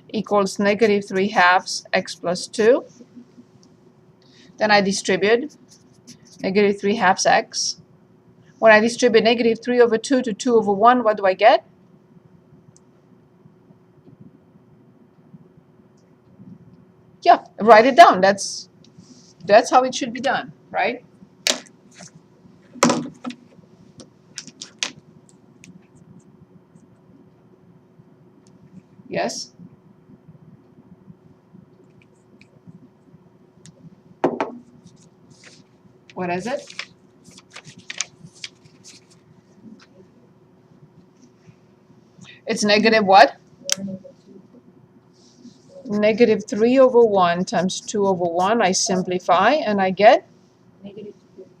equals negative 3/2 x plus 2. Then I distribute negative 3/2 x. When I distribute negative 3 over 2 to 2 over 1, what do I get? Yeah, write it down. That's how it should be done, right? Yes? What is it? It's negative what? Negative 3 over 1 times 2 over 1. I simplify and I get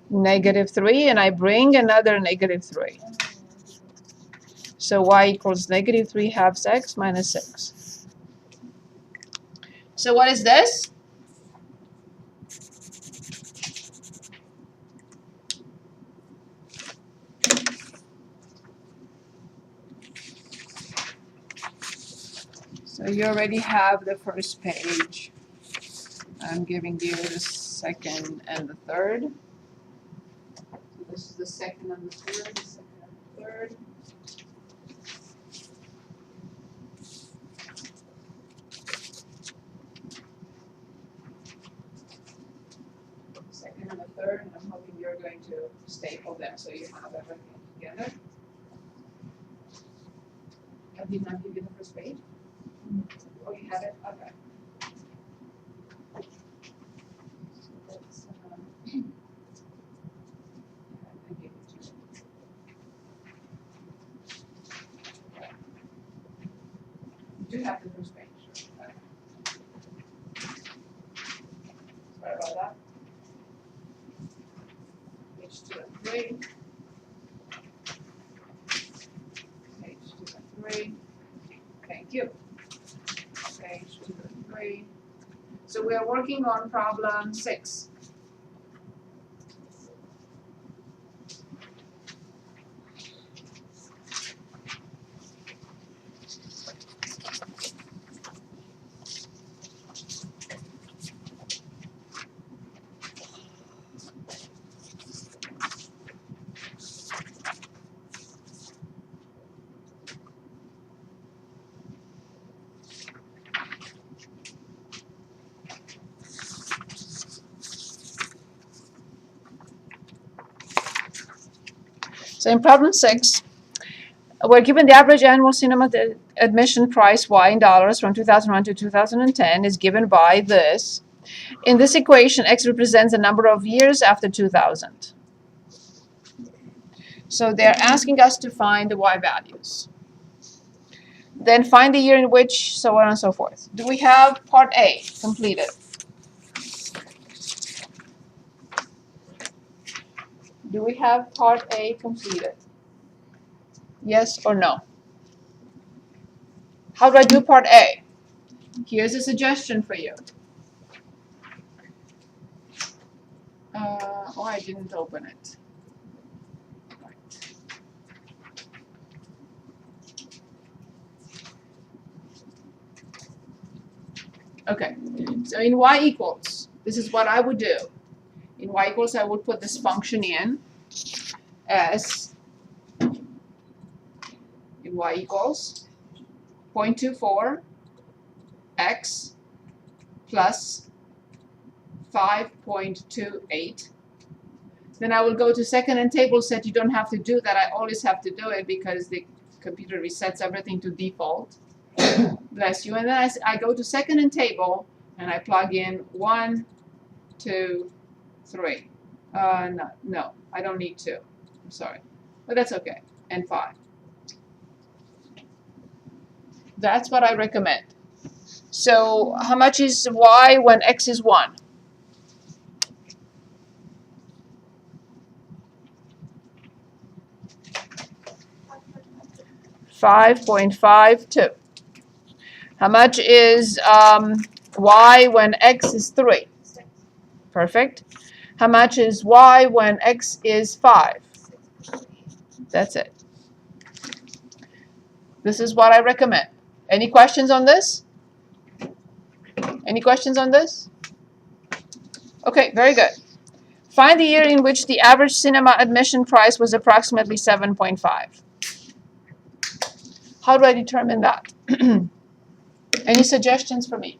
negative 3, and I bring another negative 3. So y equals negative 3/2 x minus 6. So what is this? So you already have the first page. I'm giving you the second and the third. So this is the second and the third, the second and the third. Second and the third, and I'm hoping you're going to staple them so you have everything together. I did not give you the first page? Oh, you have it? Okay. So that's, I gave it to you. Okay. You do have the first page. Okay. Sorry about that. Page 2 and 3. Page 2 and 3. Thank you. Page 2 and 3. So we are working on problem 6. So in problem 6, we're given the average annual cinema admission price Y in dollars from 2001 to 2010 is given by this. In this equation, X represents the number of years after 2000. So they're asking us to find the Y values. Then find the year in which, so on and so forth. Do we have part A completed? Do we have part A completed? Yes or no? How do I do part A? Here's a suggestion for you. Oh, I didn't open it. Right. Okay, so in Y equals, this is what I would do. In Y equals, I would put this function in as in Y equals 0.24 x plus 5.28. Then I will go to second and table set. You don't have to do that. I always have to do it because the computer resets everything to default. Bless you. And then I go to second and table and I plug in 1, 2, 3. No, I don't need 2. I'm sorry. But that's okay. And 5. That's what I recommend. So how much is Y when X is 1? $5.52. How much is Y when X is 3? Perfect. How much is Y when X is 5? That's it. This is what I recommend. Any questions on this? Any questions on this? Okay, very good. Find the year in which the average cinema admission price was approximately 7.5. How do I determine that? Any suggestions for me?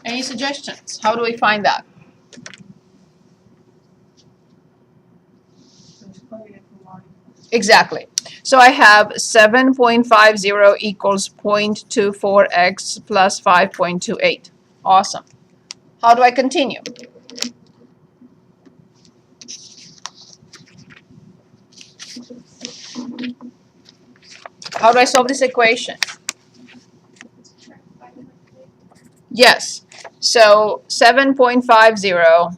Any suggestions? How do we find that? Exactly. So I have 7.50 equals 0.24x plus 5.28. Awesome. How do I continue? How do I solve this equation? Yes. So 7.50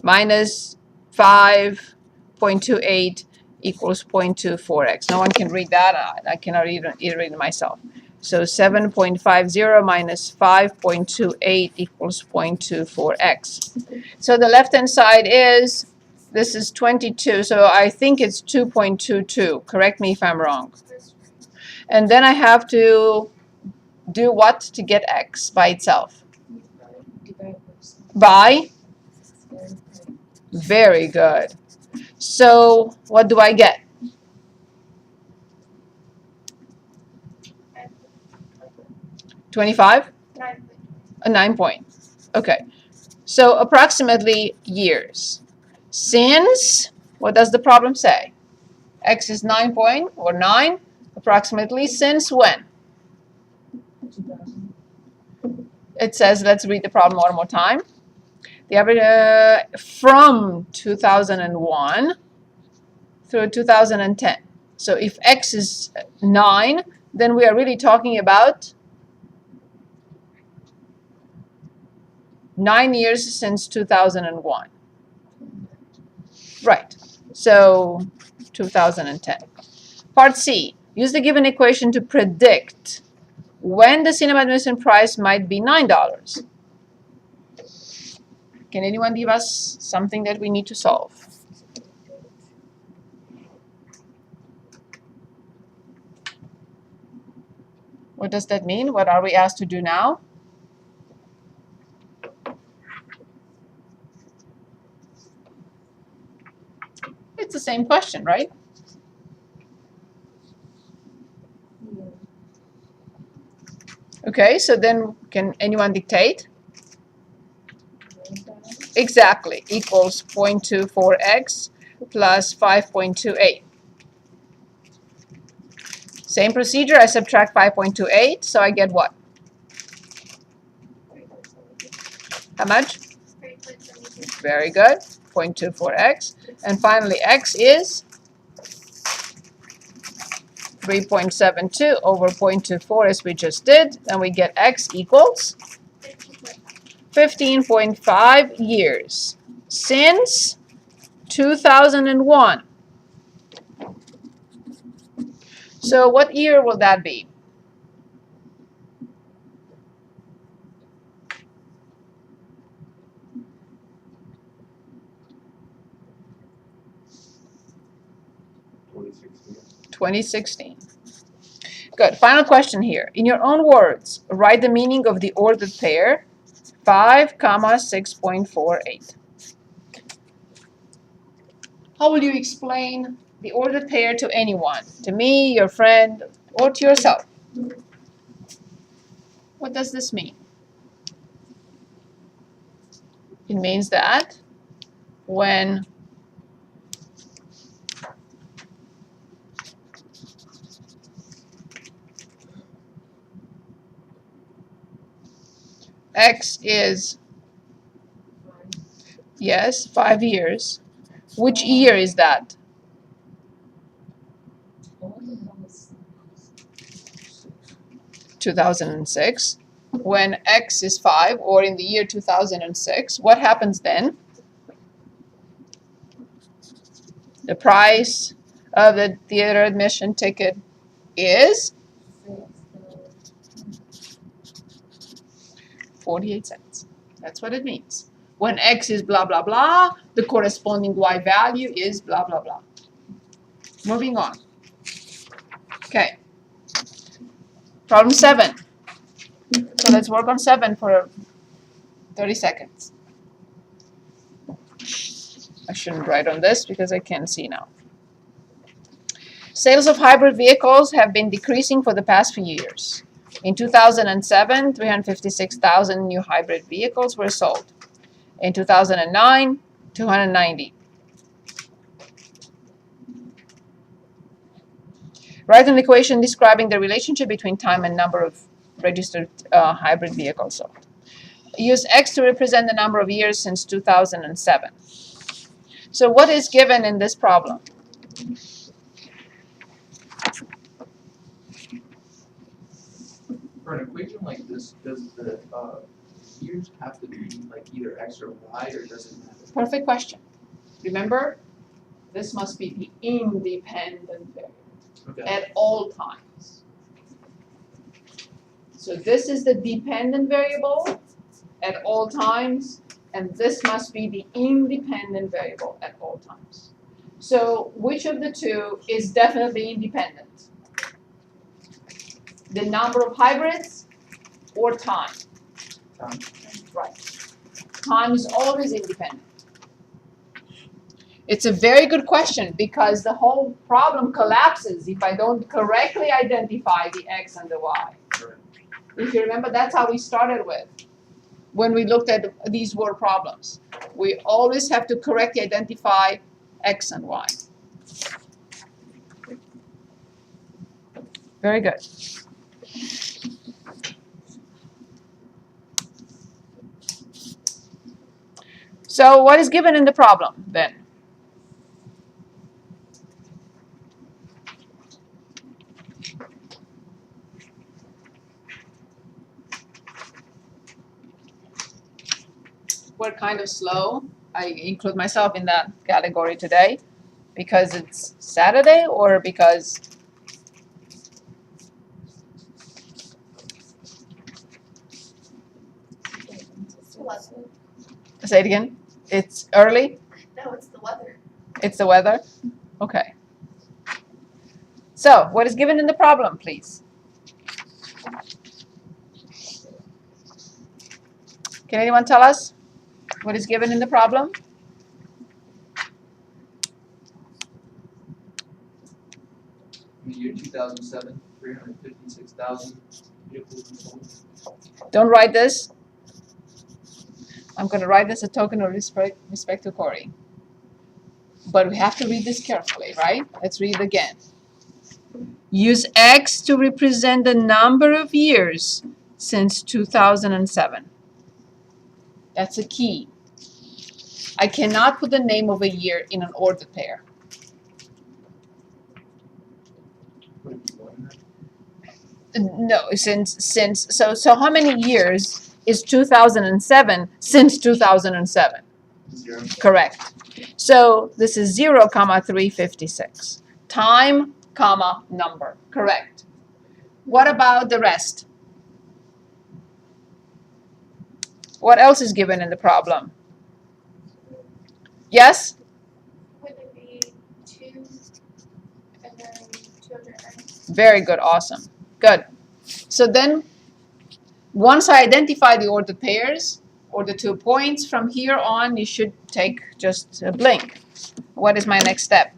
minus 5.28 equals 0.24x. No one can read that. I cannot even read it myself. So 7.50 minus 5.28 equals 0.24x. So the left-hand side is, this is 22. So I think it's 2.22. Correct me if I'm wrong. And then I have to do what to get x by itself? By? Very good. So what do I get? 25? 9 point. Okay. So approximately years. Since, what does the problem say? X is 9 point or 9. Approximately since when? It says, let's read the problem one more time. The average from 2001 through 2010. So if X is 9, then we are really talking about 9 years since 2001. Right. So 2010. Part C. Use the given equation to predict when the cinema admission price might be $9. Can anyone give us something that we need to solve? What does that mean? What are we asked to do now? It's the same question, right? Okay, so then can anyone dictate? Exactly, equals 0.24x plus 5.28. Same procedure, I subtract 5.28, so I get what? How much? Very good, 0.24x. And finally, x is 3.72 over 0.24 as we just did, and we get x equals 15.5 years since 2001. So what year will that be? $2016. Good. Final question here. In your own words, write the meaning of the ordered pair 5, 6.48. How will you explain the ordered pair to anyone? To me, your friend, or to yourself? What does this mean? It means that when X is, yes, 5 years. Which year is that? (2006). When X is 5, or in the year 2006, what happens then? The price of the theater admission ticket is 48 cents. That's what it means. When X is blah, blah, blah, the corresponding Y value is blah, blah, blah. Moving on. Okay. Problem 7. So let's work on 7 for 30 seconds. I shouldn't write on this because I can't see now. Sales of hybrid vehicles have been decreasing for the past few years. In 2007, 356,000 new hybrid vehicles were sold. In 2009, 290. Write an equation describing the relationship between time and number of registered hybrid vehicles sold. Use X to represent the number of years since 2007. So what is given in this problem? For an equation like this, does the years have to be like either X or Y, or does it matter? Perfect question. Remember, this must be the independent variable at all times. So this is the dependent variable at all times, and this must be the independent variable at all times. So which of the two is definitely independent? The number of hybrids or time? Time. Right. Time is always independent. It's a very good question because the whole problem collapses if I don't correctly identify the X and the Y. Correct. If you remember, that's how we started with when we looked at these word problems. We always have to correctly identify X and Y. Very good. So what is given in the problem then? We're kind of slow. I include myself in that category today because it's Saturday or because say it again. It's early? No, it's the weather. It's the weather? Okay. So, what is given in the problem, please? Can anyone tell us what is given in the problem? In the year 2007, 356,000 vehicles were sold. Don't write this. I'm going to write this a token of respect to Corey. But we have to read this carefully, right? Let's read it again. Use X to represent the number of years since 2007. That's a key. I cannot put the name of a year in an ordered pair. Would it be more than that? No, so how many years is 2007 since 2007? 0. Correct. So this is 0, 356. Time, comma, number. Correct. What about the rest? What else is given in the problem? Yes? Would it be 2 and then 209? Very good. Awesome. Good. So then, once I identify the ordered pairs or the 2 points, from here on you should take just a blink. What is my next step?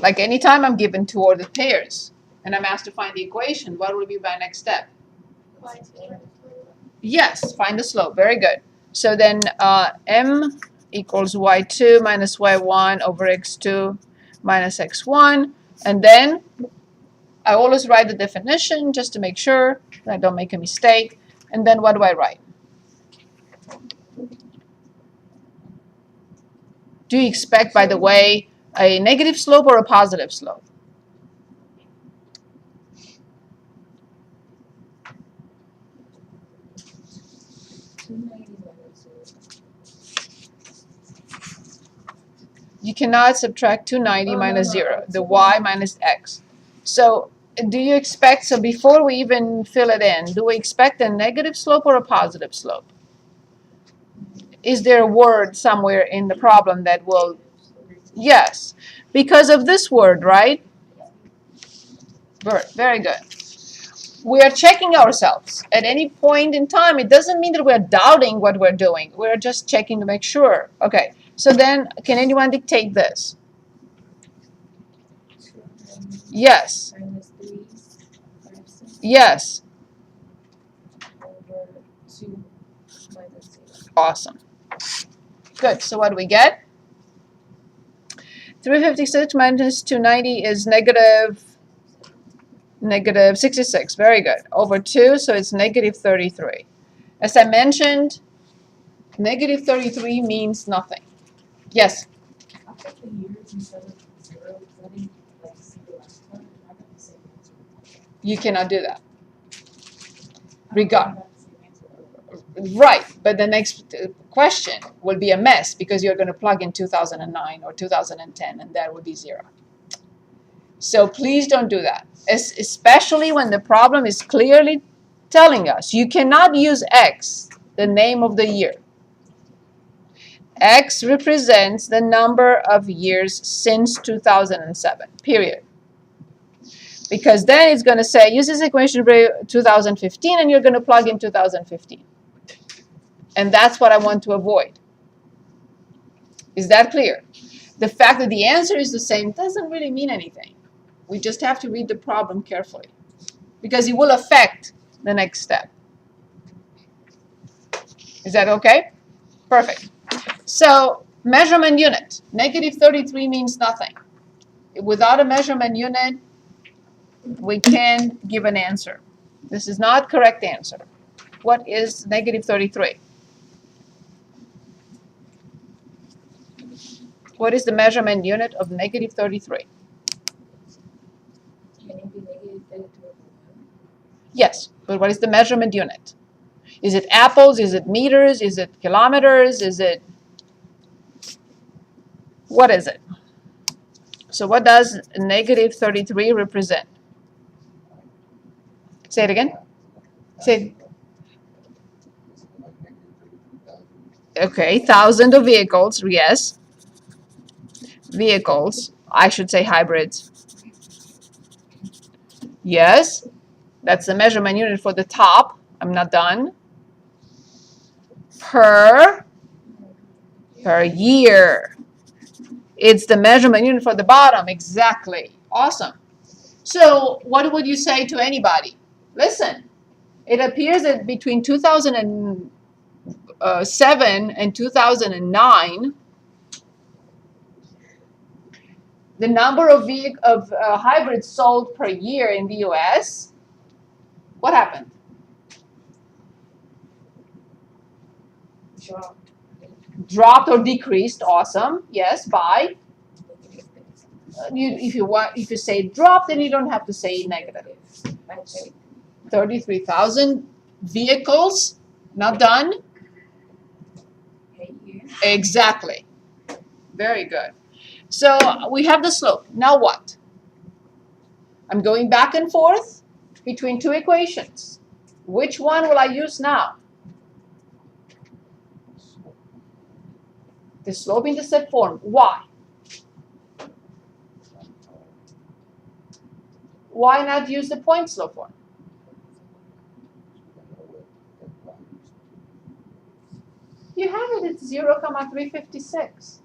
Like anytime I'm given 2 ordered pairs and I'm asked to find the equation, what will be my next step? Yes, find the slope. Very good. So then m equals y2 minus y1 over x2 minus x1. And then I always write the definition just to make sure that I don't make a mistake. And then what do I write? Do you expect, by the way, a negative slope or a positive slope? You cannot subtract 290 minus 0, the y minus x. So do you expect, so before we even fill it in, do we expect a negative slope or a positive slope? Is there a word somewhere in the problem that will, yes, because of this word, right? Very good. We are checking ourselves. At any point in time, it doesn't mean that we're doubting what we're doing. We're just checking to make sure. Okay, so then can anyone dictate this? Yes. Minus 3, 5, 6, Yes. over 2 minus 0. Awesome. Good. So what do we get? 356 minus 290 is negative 66. Very good. Over 2, so it's negative 33. As I mentioned, negative 33 means nothing. Yes? I'll put the years instead of 0, because I didn't like see the last one. I got the same answer. You cannot do that. I Regard. got the same answer. Right, but the next question will be a mess because you're going to plug in 2009 or 2010 and that would be 0. So please don't do that, especially when the problem is clearly telling us you cannot use X, the name of the year. X represents the number of years since 2007, period. Because then it's going to say, use this equation for 2015, and you're going to plug in 2015. And that's what I want to avoid. Is that clear? The fact that the answer is the same doesn't really mean anything. We just have to read the problem carefully because it will affect the next step. Is that okay? Perfect. So measurement unit, negative 33 means nothing. Without a measurement unit, we can't give an answer. This is not correct answer. What is negative 33? What is the measurement unit of negative 33? Can it be negative 32 over 1? Yes, but what is the measurement unit? Is it apples? Is it meters? Is it kilometers? Is it... What is it? So what does negative 33 represent? Say it again. Say it. Okay, 1,000 of vehicles, yes. Vehicles, I should say hybrids. Yes, that's the measurement unit for the top. I'm not done. Per year. It's the measurement unit for the bottom, exactly. Awesome. So what would you say to anybody? Listen, it appears that between 2007 and 2009, the number of hybrids sold per year in the US, what happened? Dropped or decreased. Awesome. Yes, by. If you say drop, then you don't have to say negative. 33,000 vehicles. Not done. Exactly. Very good. So we have the slope. Now what? I'm going back and forth between two equations. Which one will I use now? The slope-intercept form. Why? Why not use the point slope form? You have it at 0,356.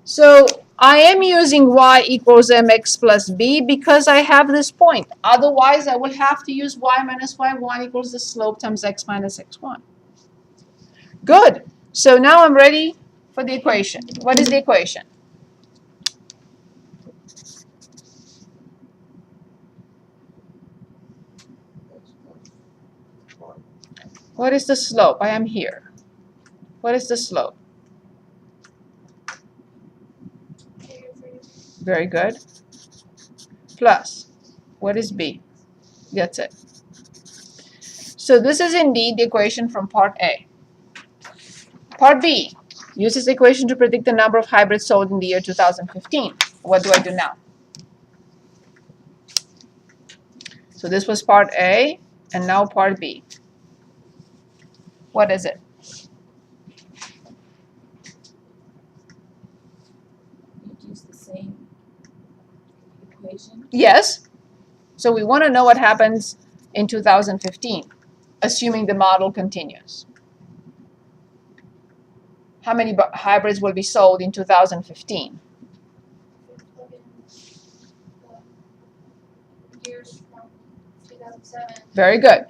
So I am using y equals mx plus b because I have this point. Otherwise, I will have to use y minus y1 equals the slope times x minus x1. Good. So now I'm ready for the equation. What is the equation? What is the slope? I am here. What is the slope? Very good. Plus, what is b? That's it. So this is indeed the equation from part A. Part B, Use this equation to predict the number of hybrids sold in the year 2015. What do I do now? So this was part A, and now part B. What is it? You'd use the same equation. Yes. So we want to know what happens in 2015, assuming the model continues. How many hybrids will be sold in 2015? Plug in the years from 2007. Very good.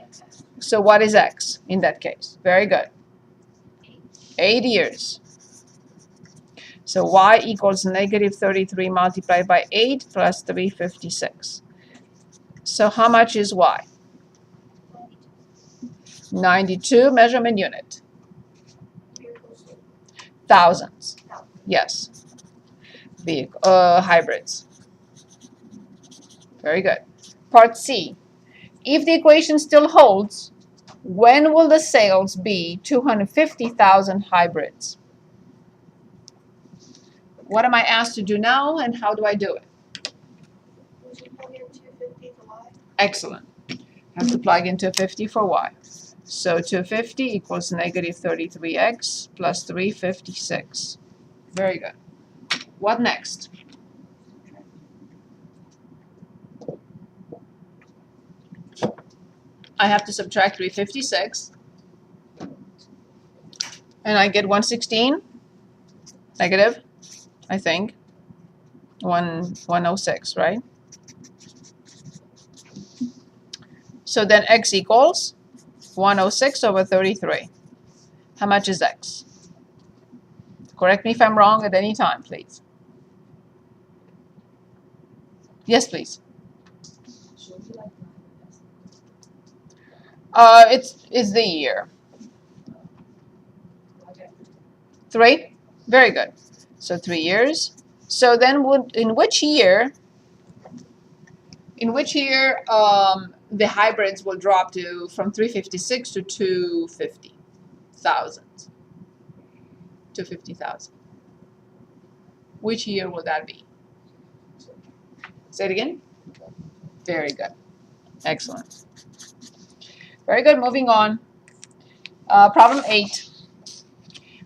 So what is X in that case? Very good. 8 years. So Y equals negative 33 multiplied by 8 plus 356. So how much is Y? 92 measurement unit. Thousands. Yes. Hybrids. Very good. Part C. If the equation still holds, when will the sales be 250,000 hybrids? What am I asked to do now, and how do I do it? Would you plug in 250 to Y? Excellent. I have to plug in 250 for Y. So 250 equals negative 33x plus 356. Very good. What next? I have to subtract 356. And I get 116 negative, I think. 106, right? So then x equals 106 over 33. How much is x? Correct me if I'm wrong at any time, please. Yes, please. Should be like 9 It's the year. Okay. 3? Very good. So 3 years. So then in which year the hybrids will drop from 356 to 250,000? 250,000. Which year will that be? Say it again. Very good. Excellent. Very good. Moving on. Problem 8.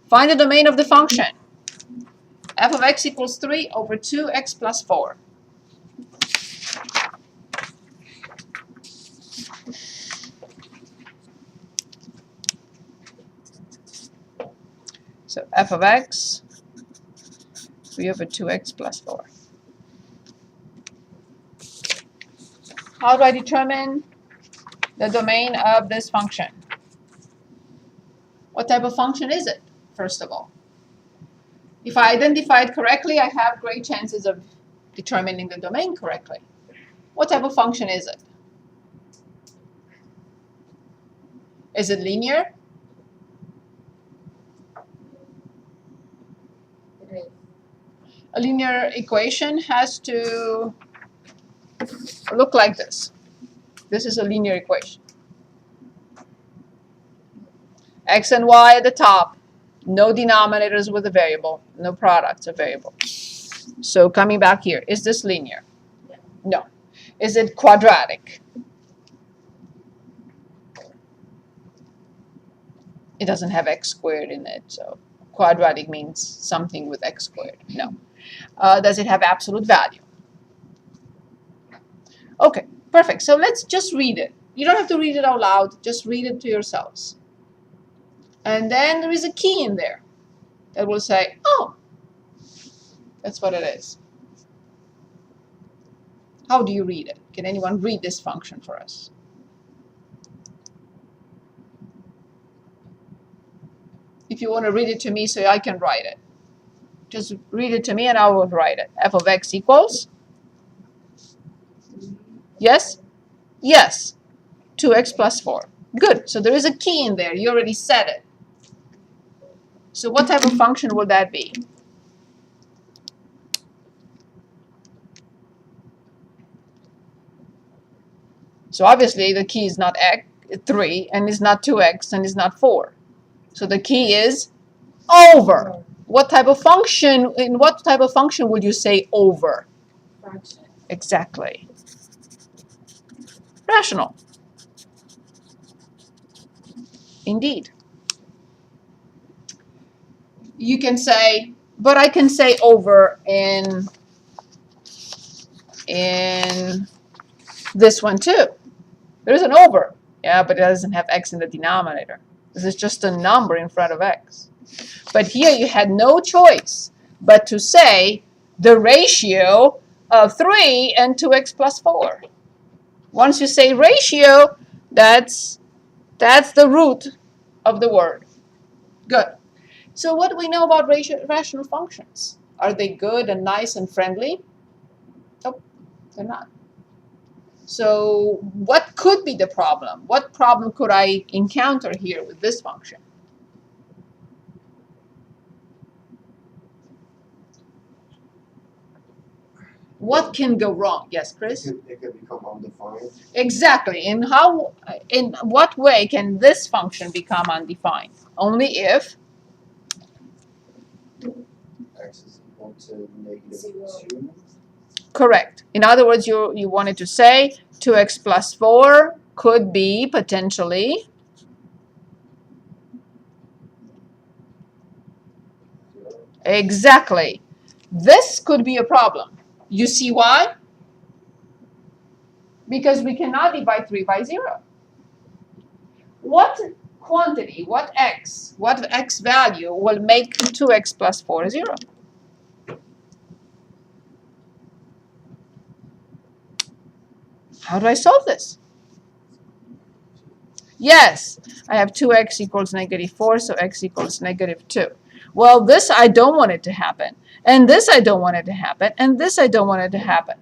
Find the domain of the function. F of x equals 3 over 2x plus 4. So f of x, 3 over 2x plus 4. How do I determine the domain of this function? What type of function is it, first of all? If I identify it correctly, I have great chances of determining the domain correctly. What type of function is it? Is it linear? It is. A linear equation has to look like this. This is a linear equation. X and y at the top. No denominators with a variable. No products of variable. So coming back here, is this linear? Yeah. No. Is it quadratic? It doesn't have x squared in it, so quadratic means something with x squared. No. Does it have absolute value? Okay, perfect. So let's just read it. You don't have to read it out loud. Just read it to yourselves. And then there is a key in there that will say, oh, that's what it is. How do you read it? Can anyone read this function for us? If you want to read it to me so I can write it. Just read it to me and I will write it. F of x equals? Yes? Yes. 2x plus 4. Good. So there is a key in there. You already said it. So what type of function will that be? So obviously the key is not 3 and is not 2x and is not 4. So the key is over. what type of function, in what type of function would you say over? Fraction. Exactly. Rational. Indeed. You can say, but I can say over in this one too. There's an over. Yeah, but it doesn't have x in the denominator. This is just a number in front of x. But here you had no choice but to say the ratio of 3 and 2x plus 4. Once you say ratio, that's the root of the word. Good. So what do we know about rational functions? Are they good and nice and friendly? Nope, they're not. So what could be the problem? What problem could I encounter here with this function? What can go wrong? Yes, Chris? It could become undefined. Exactly. In what way can this function become undefined? Only if X is equal to negative Zero. 2. correct. In other words, you wanted to say 2x plus 4 could be potentially exactly. This could be a problem. You see why? Because we cannot divide 3 by 0. What quantity, what x value will make 2x plus 4 0? How do I solve this? Yes, I have 2x equals negative 4, so x equals negative 2. Well, this I don't want it to happen, and this I don't want it to happen, and this I don't want it to happen.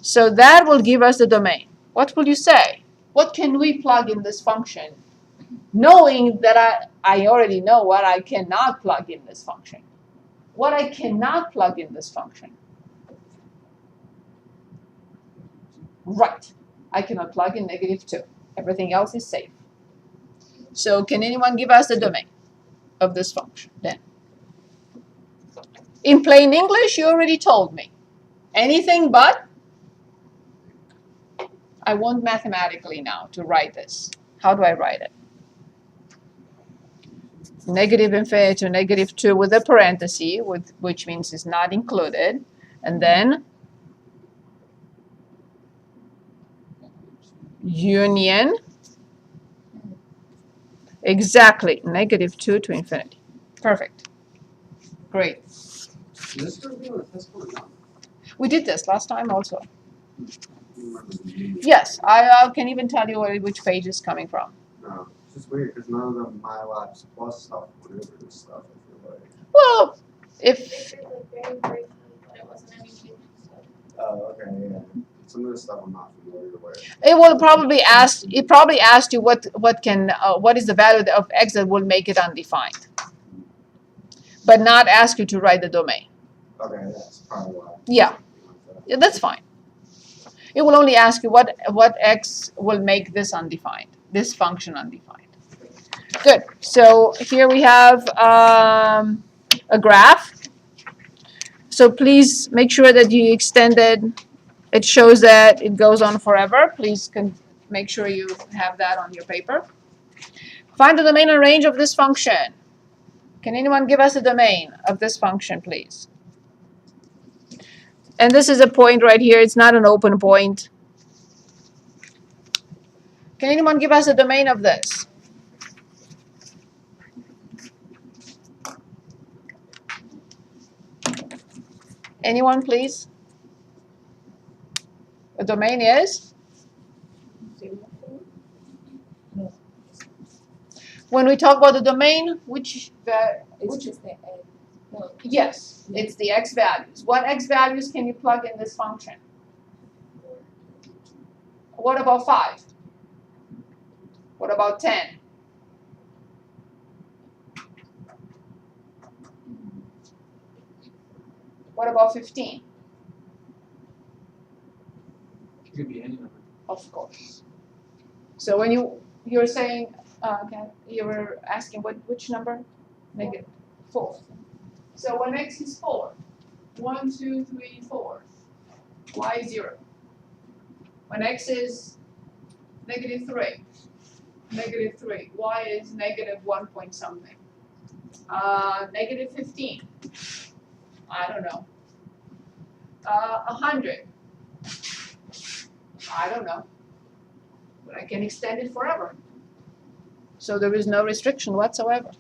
So that will give us the domain. What will you say? What can we plug in this function, knowing that I already know what I cannot plug in this function? What I cannot plug in this function? Right. I cannot plug in negative 2. Everything else is safe. So can anyone give us the domain of this function then? In plain English, you already told me. Anything but? I want mathematically now to write this. How do I write it? Negative infinity to negative 2 with a parenthesis, which means it's not included. And then union. Exactly. Negative 2 to infinity. Perfect. Great. Is this still being a test or not? We did this last time also. I don't remember the name. Yes, I can even tell you which page it's coming from. No, it's just weird because none of the MyLabs Plus stuff went over this stuff, I feel like. Well, if Maybe like very briefly, but it wasn't anything, so. Oh, okay, yeah. Some of this stuff I'm not familiar with. it will probably ask, it probably asked you what is the value of x that will make it undefined, but not ask you to write the domain. Okay, that's probably why. Yeah. Yeah, that's fine. It will only ask you what x will make this undefined, this function undefined. Good. So here we have a graph. So please make sure that you extended. It shows that it goes on forever. Please make sure you have that on your paper. Find the domain and range of this function. Can anyone give us a domain of this function, please? And this is a point right here. It's not an open point. Can anyone give us a domain of this? Anyone, please? The domain is? When we talk about the domain, It's just the A. No, yes, it's the x values. What x values can you plug in this function? What about 5? What about 10? What about 15? It could be any number. Of course. So when you're saying, okay, you were asking which number? Negative 4. So when x is 4, 1, 2, 3, 4, y is 0. When x is negative 3, y is negative 1 point something. Negative 15, I don't know. 100, I don't know. But I can extend it forever. So there is no restriction whatsoever.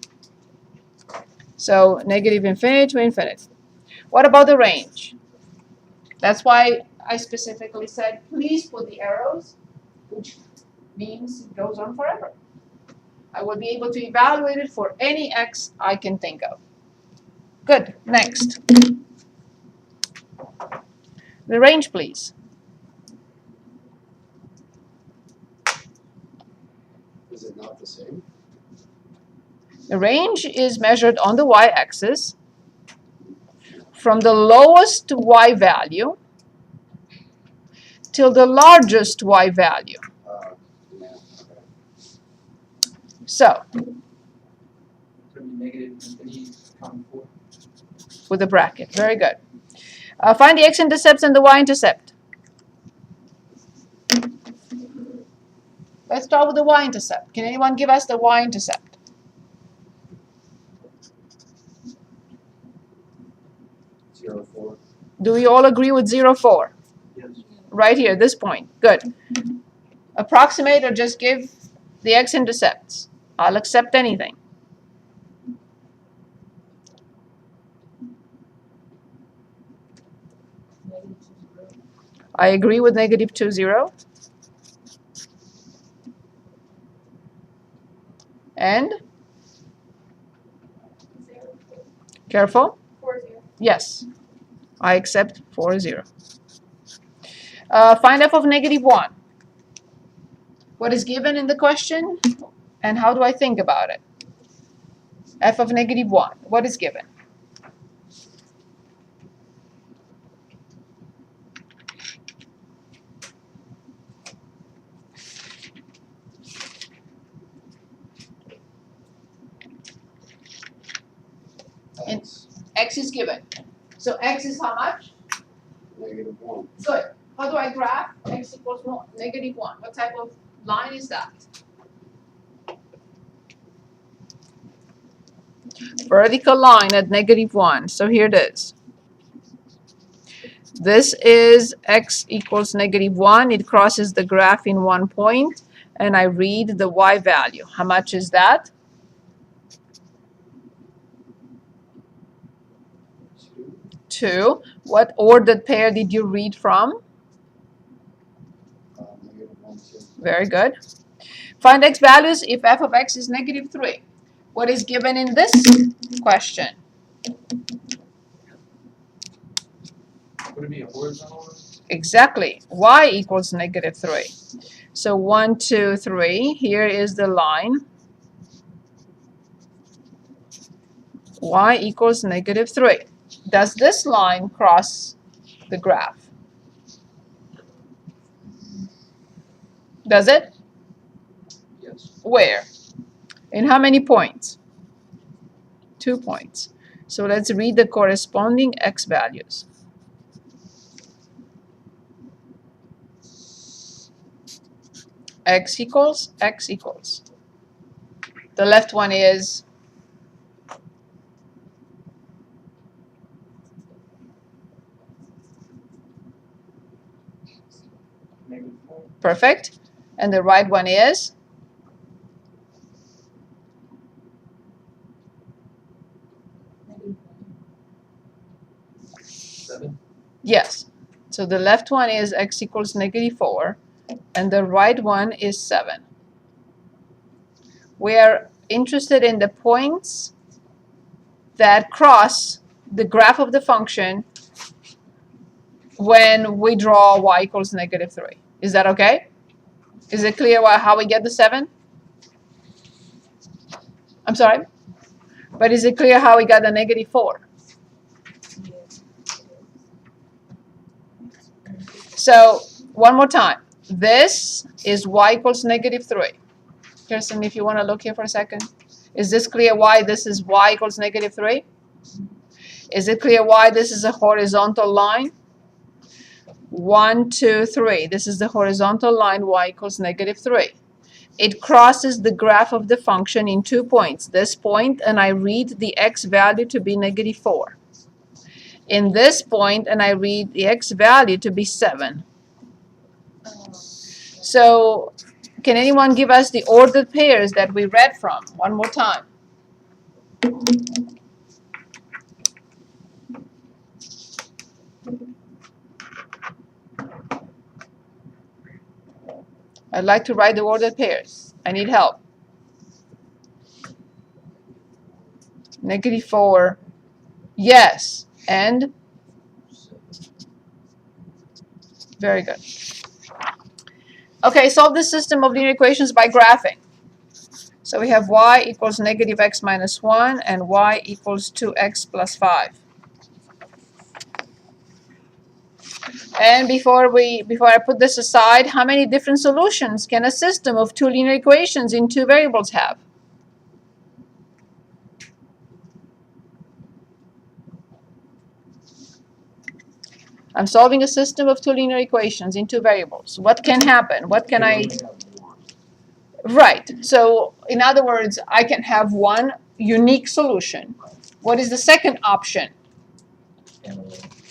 So negative infinity to infinity. What about the range? That's why I specifically said, please put the arrows, which means it goes on forever. I will be able to evaluate it for any x I can think of. Good, next. The range, please. Is it not the same? The range is measured on the y-axis from the lowest y value till the largest y value. Yeah, okay. So, Could be negative infinity comma 4. with a bracket, very good. Find the x-intercepts and the y-intercept. Let's start with the y-intercept. Can anyone give us the y-intercept? Zero, 4. Do we all agree with 0, 4? Yes. Right here, this point. Good. Approximate or just give the x-intercepts. I'll accept anything. negative 2, 0. I agree with negative 2, 0. And? 0, Careful. 4, 0. Yes. I accept 4, 0. Find f of negative 1. What is given in the question? And how do I think about it? F of negative 1. What is given? X. X is given. So x is how much? Negative 1. Good. How do I graph? X equals 1, negative 1. What type of line is that? Vertical line at negative 1. So here it is. This is x equals negative 1. It crosses the graph in 1 point, and I read the y value. How much is that? 2. 2. What ordered pair did you read from? Negative 1, 2. Very good. Find x values if f of x is negative 3. What is given in this question? Would it be a horizontal? Exactly. Y equals negative 3. So 1, 2, 3. Here is the line. Y equals negative 3. Does this line cross the graph? Does it? Yes. Where? In how many points? 2 points. So let's read the corresponding x values. X equals, x equals. The left one is Negative 4. perfect. And the right one is? Negative 7. Yes. So the left one is x equals negative 4, and the right one is 7. We are interested in the points that cross the graph of the function when we draw y equals negative 3. Is that okay? Is it clear how we get the 7? I'm sorry? But is it clear how we got the negative 4? So, one more time. This is y equals negative 3. Kirsten, if you want to look here for a second. Is this clear why this is y equals negative 3? Is it clear why this is a horizontal line? 1, 2, 3. This is the horizontal line, y equals -3. It crosses the graph of the function in 2 points. This point, and I read the x value to be -4. In this point, and I read the x value to be 7. So, can anyone give us the ordered pairs that we read from? One more time. I'd like to write the ordered pairs. I need help. -4. Yes. And? Very good. Okay, solve the system of linear equations by graphing. So we have y equals -x minus 1 and y equals 2x plus 5. And before I put this aside, how many different solutions can a system of two linear equations in two variables have? I'm solving a system of two linear equations in two variables. What can happen? What can I... Right. So, in other words, I can have one unique solution. What is the second option?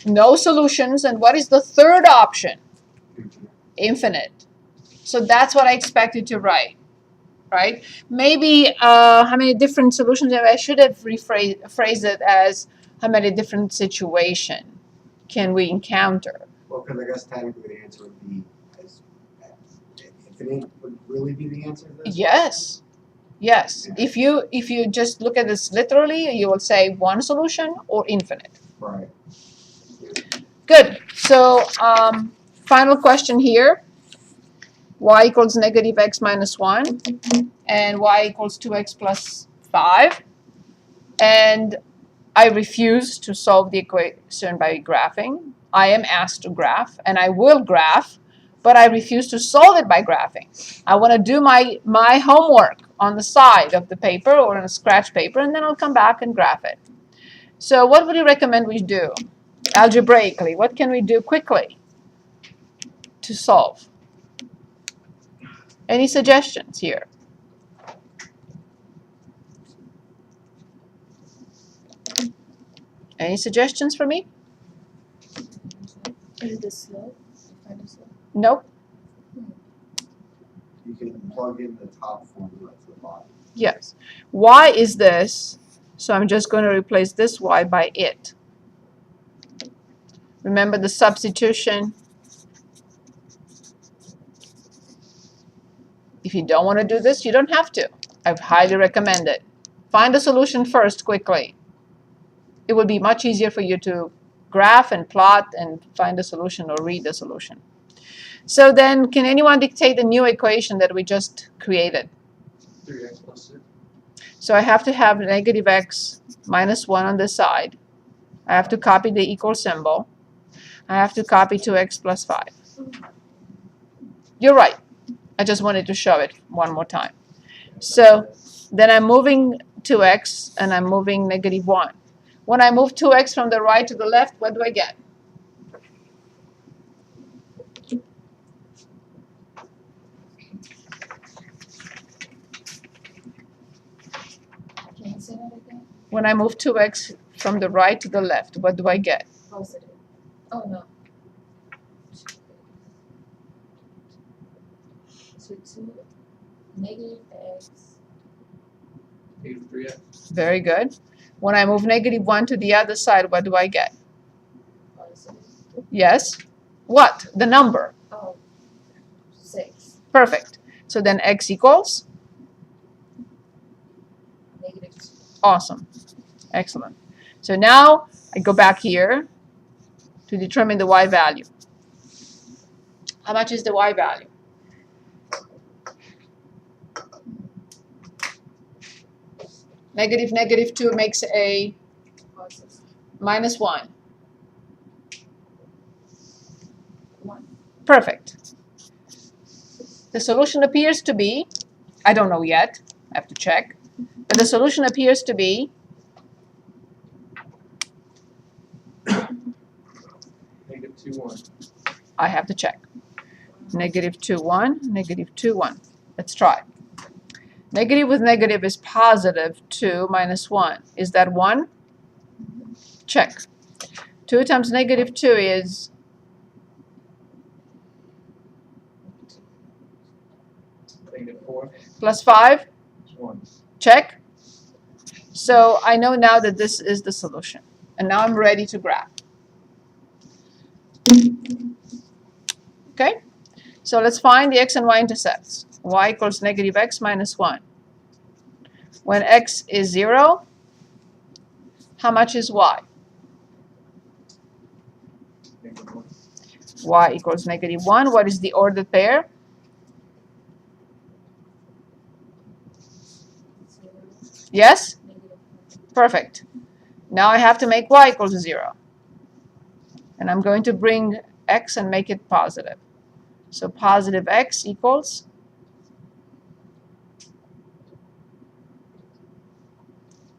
No solutions. And what is the third option? Infinite. So that's what I expected to write, right? Maybe how many different solutions? I should have phrased it as how many different situations can we encounter? Well, because I guess technically the answer would be infinite would really be the answer to this? Yes. Yes. Yeah. If you just look at this literally, you will say one solution or infinite. Right. Good. So final question here. Y equals -x minus 1 and y equals 2x plus 5. And I refuse to solve the equation by graphing. I am asked to graph, and I will graph, but I refuse to solve it by graphing. I want to do my homework on the side of the paper or on a scratch paper, and then I'll come back and graph it. So what would you recommend we do algebraically? What can we do quickly to solve? Any suggestions here? Any suggestions for me? Is the slope? Find the slope. Nope. You can plug in the top formula to the bottom. Yes. Y is this, so I'm just going to replace this y by it. Remember the substitution. If you don't want to do this, you don't have to. I highly recommend it. Find the solution first quickly. It will be much easier for you to graph and plot and find a solution or read the solution. So then, can anyone dictate the new equation that we just created? 3x plus 6. So I have to have -x minus 1 on this side. I have to copy the equal symbol. I have to copy 2x plus 5. You're right. I just wanted to show it one more time. So then I'm moving 2x and I'm moving -1. When I move 2x from the right to the left, what do I get? Can you say that again? When I move 2x from the right to the left, what do I get? Positive. Oh no. So 2 -x. Negative 3x. Very good. When I move -1 to the other side, what do I get? Positive. Yes? What? The number. Oh, 6. Perfect. So then x equals? -2. Awesome. Excellent. So now I go back here to determine the y value. How much is the y value? -2 makes a Positive. -1. 1. Perfect. The solution appears to be, I don't know yet, I have to check, but the solution appears to be Negative 2, 1. I have to check. Negative 2, 1, negative 2, 1. Let's try. Negative with negative is positive 2 minus 1. Is that 1? Check. 2 times negative 2 is Negative 4, plus 5. 1. Check. So I know now that this is the solution. And now I'm ready to graph. Okay? So let's find the x and y-intercepts. Y equals negative x minus 1. When x is 0, how much is y? Negative 1. Y equals negative 1. What is the ordered pair? Yes? Perfect. Now I have to make y equals 0. And I'm going to bring x and make it positive. So positive x equals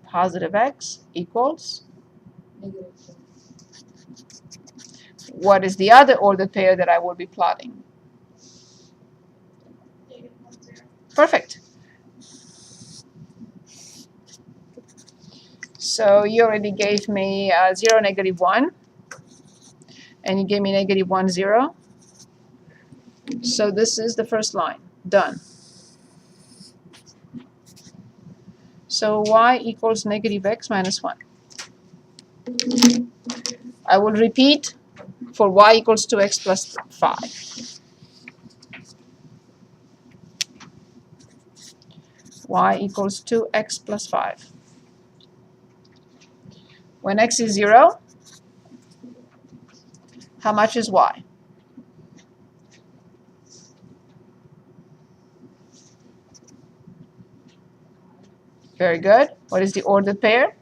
positive x equals, what is the other ordered pair that I will be plotting? Negative 1, 0. Perfect. So you already gave me 0, negative 1. And you gave me negative 1, 0. So this is the first line. Done. So y equals negative x minus 1. I will repeat for y equals 2x plus 5. Y equals 2x plus 5. When x is 0, how much is y? Very good. What is the ordered pair?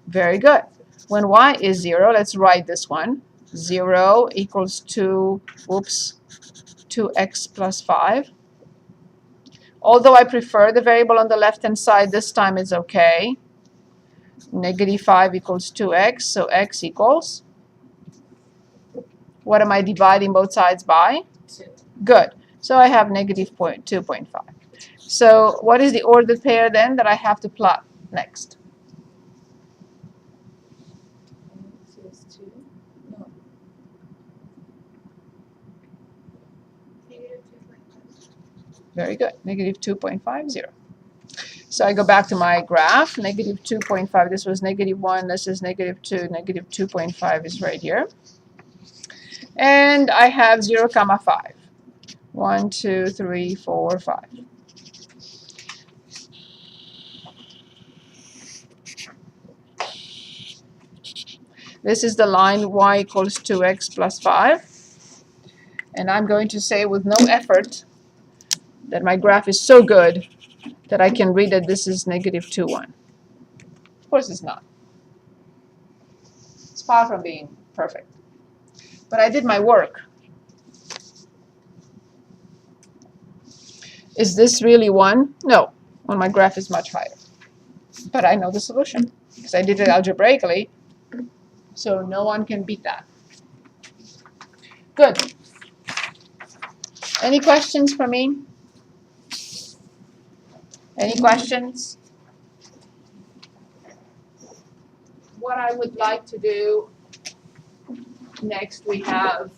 Very good. When y is 0, let's write this one. 0 equals 2x plus 5. Although I prefer the variable on the left-hand side, this time it's okay. Negative 5 equals 2x, so x equals, what am I dividing both sides by? 2. Good. So I have negative 2.5. So what is the ordered pair then that I have to plot next? So it's 2. No. Negative 2.5. Very good. Negative 2.50. So I go back to my graph. Negative 2.5. This was negative 1. This is negative 2. Negative 2.5 is right here. And I have 0, 5. 1, 2, 3, 4, 5. This is the line y equals 2x plus 5. And I'm going to say with no effort that my graph is so good that I can read that this is negative 2, 1. Of course it's not. It's far from being perfect. But I did my work. Is this really 1? No. Well, my graph is much higher. But I know the solution because I did it algebraically. So no one can beat that. Good. Any questions for me? Any questions? What I would like to do next, we have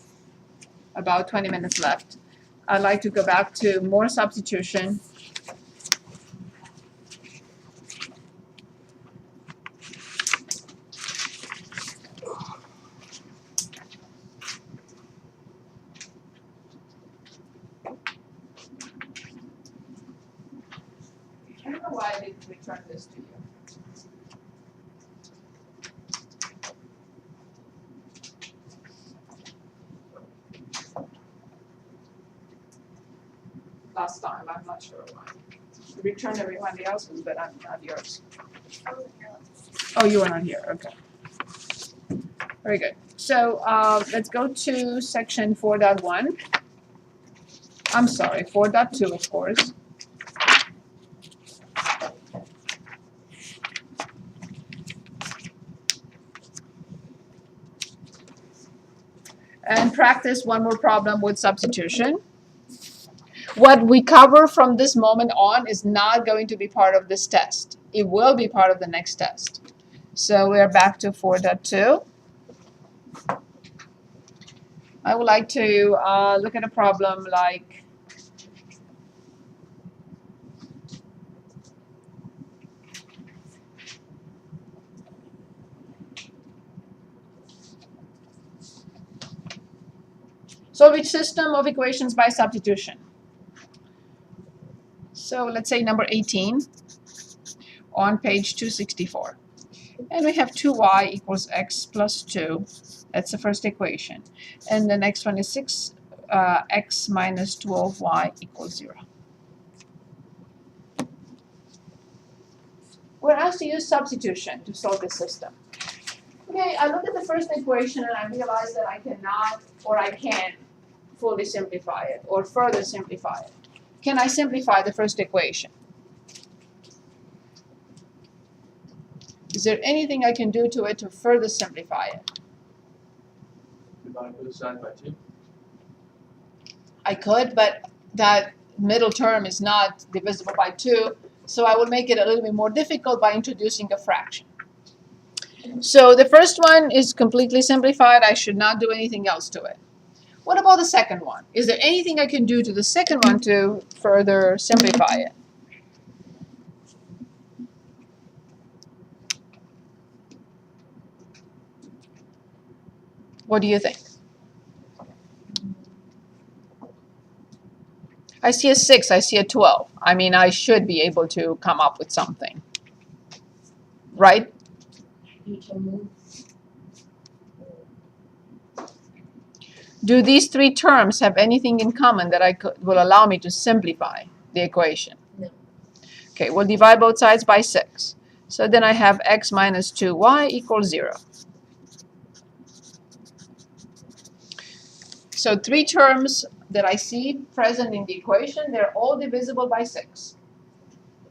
about 20 minutes left. I'd like to go back to more substitution. I don't know why I didn't return this to you. Last time, I'm not sure why. I returned everybody else's, but not yours. I wasn't here last time. Oh, you were not here, okay. Very good. So let's go to section 4.1. I'm sorry, 4.2, of course. and practice one more problem with substitution. What we cover from this moment on is not going to be part of this test. It will be part of the next test. So we're back to 4.2. I would like to look at a problem like solve each system of equations by substitution. So let's say number 18 on page 264. And we have 2y equals x plus 2. That's the first equation. And the next one is 6x minus 12y equals 0. We're asked to use substitution to solve this system. Okay, I look at the first equation and I realize that I cannot or I can fully simplify it or further simplify it. Can I simplify the first equation? Is there anything I can do to it to further simplify it? Divide both sides by 2. I could, but that middle term is not divisible by 2, so I will make it a little bit more difficult by introducing a fraction. So the first one is completely simplified. I should not do anything else to it. What about the second one? Is there anything I can do to the second one to further simplify it? What do you think? I see a 6, I see a 12. I mean, I should be able to come up with something. Right? You can move. Do these three terms have anything in common that will allow me to simplify the equation? No. Okay, we'll divide both sides by 6. So then I have x minus 2y equals 0. So three terms that I see present in the equation, they're all divisible by 6.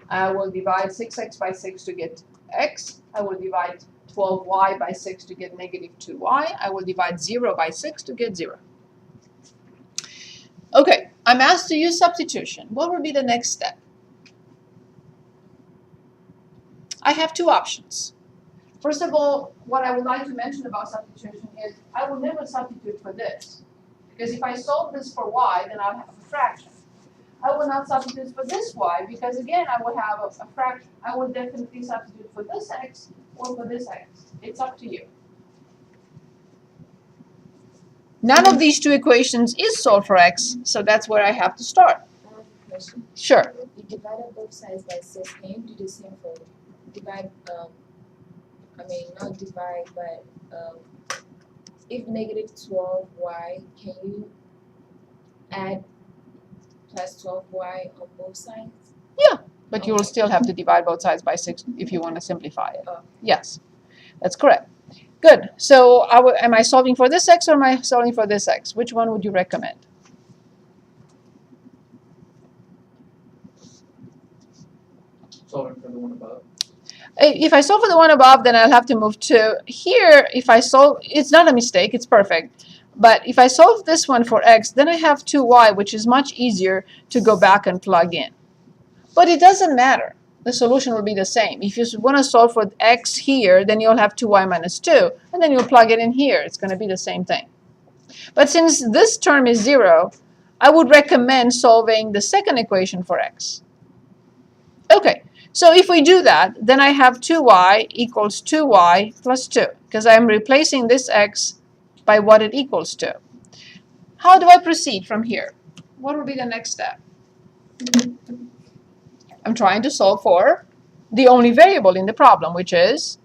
I will divide 6x by 6 to get x. I will divide 12y by 6 to get negative 2y. I will divide 0 by 6 to get 0. Okay, I'm asked to use substitution. What will be the next step? I have two options. First of all, what I would like to mention about substitution is I will never substitute for this. Because if I solve this for y, then I'll have a fraction. I will not substitute for this y because, again, I will have a fraction. I will definitely substitute for this x or for this x. It's up to you. None of these two equations is solved for x, so that's where I have to start. I have a question. Sure. You divided both sides by 6. Can you do the same for divide? Not divide, but if negative 12y, can you add plus 12y on both sides? Yeah, but you will still have to divide both sides by 6 if you want to simplify it. Oh. Yes, that's correct. Good. So am I solving for this x or am I solving for this x? Which one would you recommend? Solving for the one above. If I solve for the one above, then I'll have to move to here. If I solve, it's not a mistake, it's perfect. But if I solve this one for x, then I have 2y, which is much easier to go back and plug in. But it doesn't matter. The solution will be the same. If you want to solve for x here, then you'll have 2y minus 2, and then you'll plug it in here. It's going to be the same thing. But since this term is 0, I would recommend solving the second equation for x. Okay. So if we do that, then I have 2y equals 2y plus 2, because I'm replacing this x by what it equals to. How do I proceed from here? What will be the next step? I'm trying to solve for the only variable in the problem, which is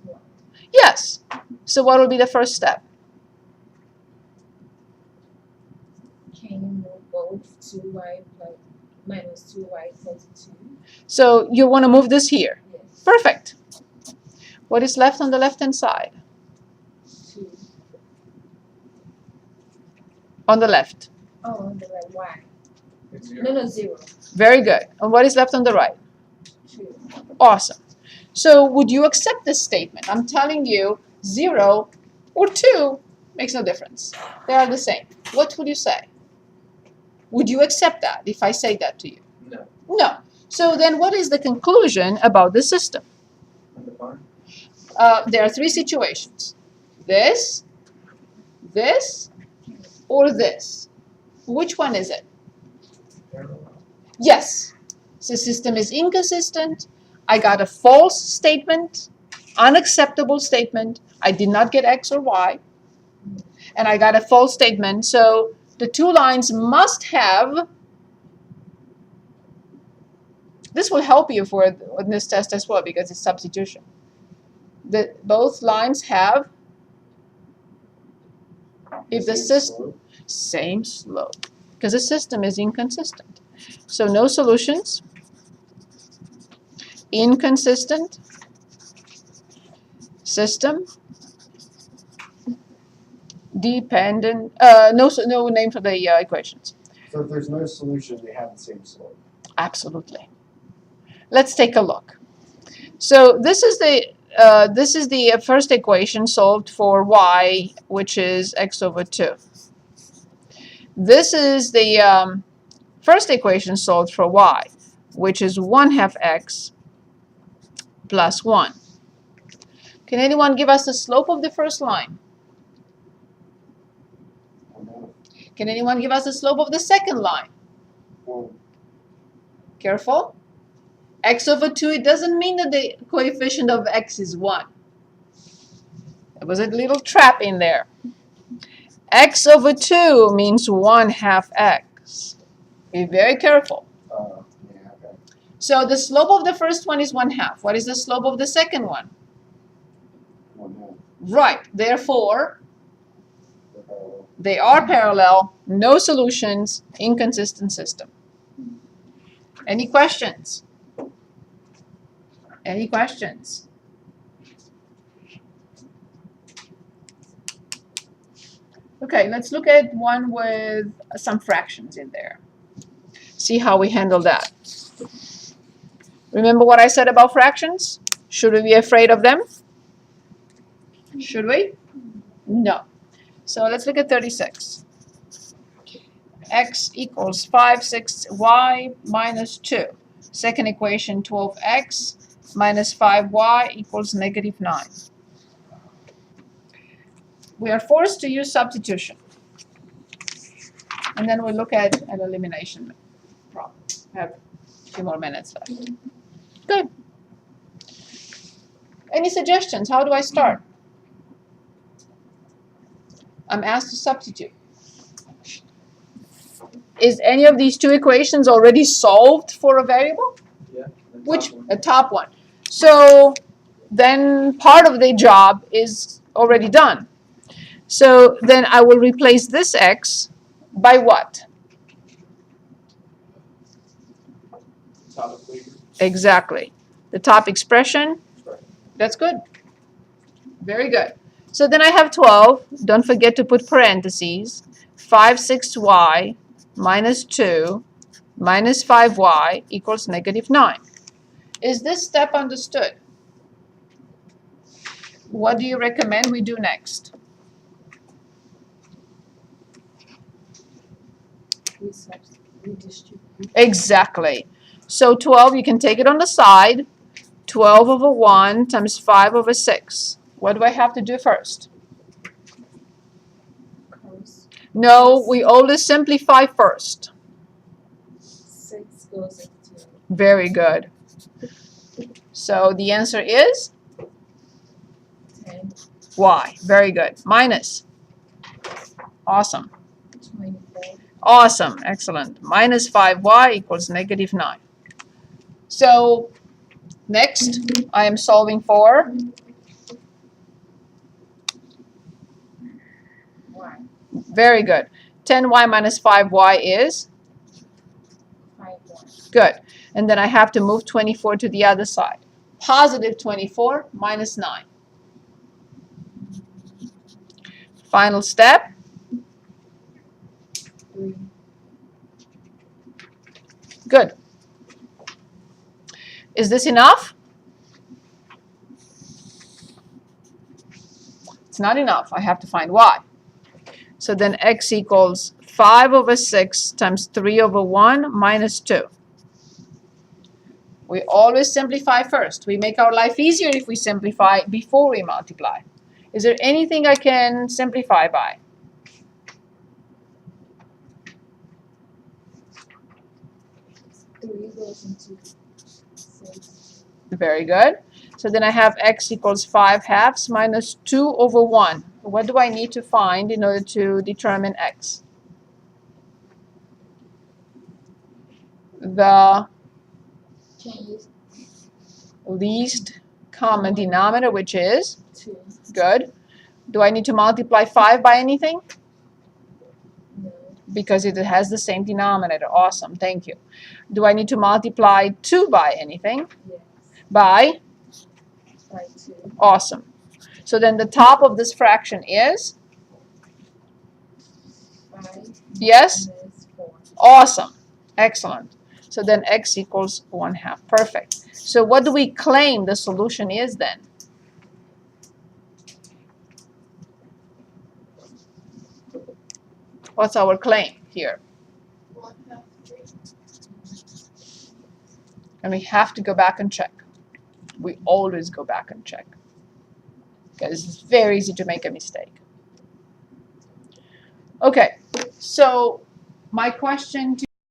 yes. So what will be the first step? Can you move both 2y minus 2y plus 2? So you want to move this here. Yes. Perfect. What is left on the left-hand side? 2. On the left. Oh, on the right, y. It's 0. No, 0. Very good. And what is left on the right? 2. Awesome. So would you accept this statement? I'm telling you 0 or 2 Makes no difference. They are the same. What would you say? Would you accept that if I say that to you? No. No. So then what is the conclusion about the system? Undefined. There are three situations. This, or this. Which one is it? Parallel. Yes. The system is inconsistent. I got a false statement, unacceptable statement. I did not get X or Y. And I got a false statement. So the two lines must have, this will help you for on this test as well because it's substitution. Both lines have, if the system, same slope, because the system is inconsistent. So no solutions, inconsistent system, dependent, no name for the equations. So if there's no solution, they have the same slope. Absolutely. Let's take a look. So this is the first equation solved for y, which is x over 2. This is the first equation solved for y, which is 1/2 x plus 1. Can anyone give us the slope of the first line? Can anyone give us the slope of the second line? Well, Careful. X over 2, it doesn't mean that the coefficient of x is 1. There was a little trap in there. X over 2 means 1/2 x. Be very careful. yeah, okay. So the slope of the first one is 1/2. What is the slope of the second one? 1/2. Right. Therefore, They're parallel. they are parallel, no solutions, inconsistent system. Any questions? Any questions? Okay, let's look at one with some fractions in there. See how we handle that. Remember what I said about fractions? Should we be afraid of them? Should we? No. So let's look at 36. X equals 5/6 y minus 2. Second equation, 12x minus 5y equals -9. We are forced to use substitution. And then we'll look at an elimination problem. I have a few more minutes left. Good. Any suggestions? How do I start? I'm asked to substitute. Is any of these two equations already solved for a variable? Yeah. the top Which, one. the top one. So then part of the job is already done. So then I will replace this x by what? Top equation. Exactly. The top expression. That's good. Very good. So then I have 12. Don't forget to put parentheses. 5/6y minus 2 minus 5y equals -9. Is this step understood? What do you recommend we do next? Redistribute. Exactly. So 12, you can take it on the side. 12 over 1 times 5 over 6. What do I have to do first? Cos No, we always simplify first. 6 goes into Very good. So the answer is 10, y. Very good. Minus. Awesome. 24. Awesome. Excellent. Minus 5y equals -9. So next, I am solving for Y. very good. 10y minus 5y is 5y. good. And then I have to move 24 to the other side. Positive 24 minus 9. Final step. 3. Good. Is this enough? It's not enough. I have to find y. So then x equals 5 over 6 times 3 over 1 minus 2. We always simplify first. We make our life easier if we simplify before we multiply. Is there anything I can simplify by? Three goes into 6. Very good. So then I have x equals 5/2 minus 2 over 1. What do I need to find in order to determine x? The Can use least common denominator, which is 2. good. Do I need to multiply 5 by anything? No. Because it has the same denominator. Awesome, thank you. Do I need to multiply 2 by anything? Yes. By? By 2. Awesome. So then the top of this fraction is? 5. Yes? Minus 4. Awesome. Excellent. So then x equals 1/2. Perfect. So what do we claim the solution is then? What's our claim here? 1/3. And we have to go back and check. We always go back and check. Because it's very easy to make a mistake. Okay, so my question to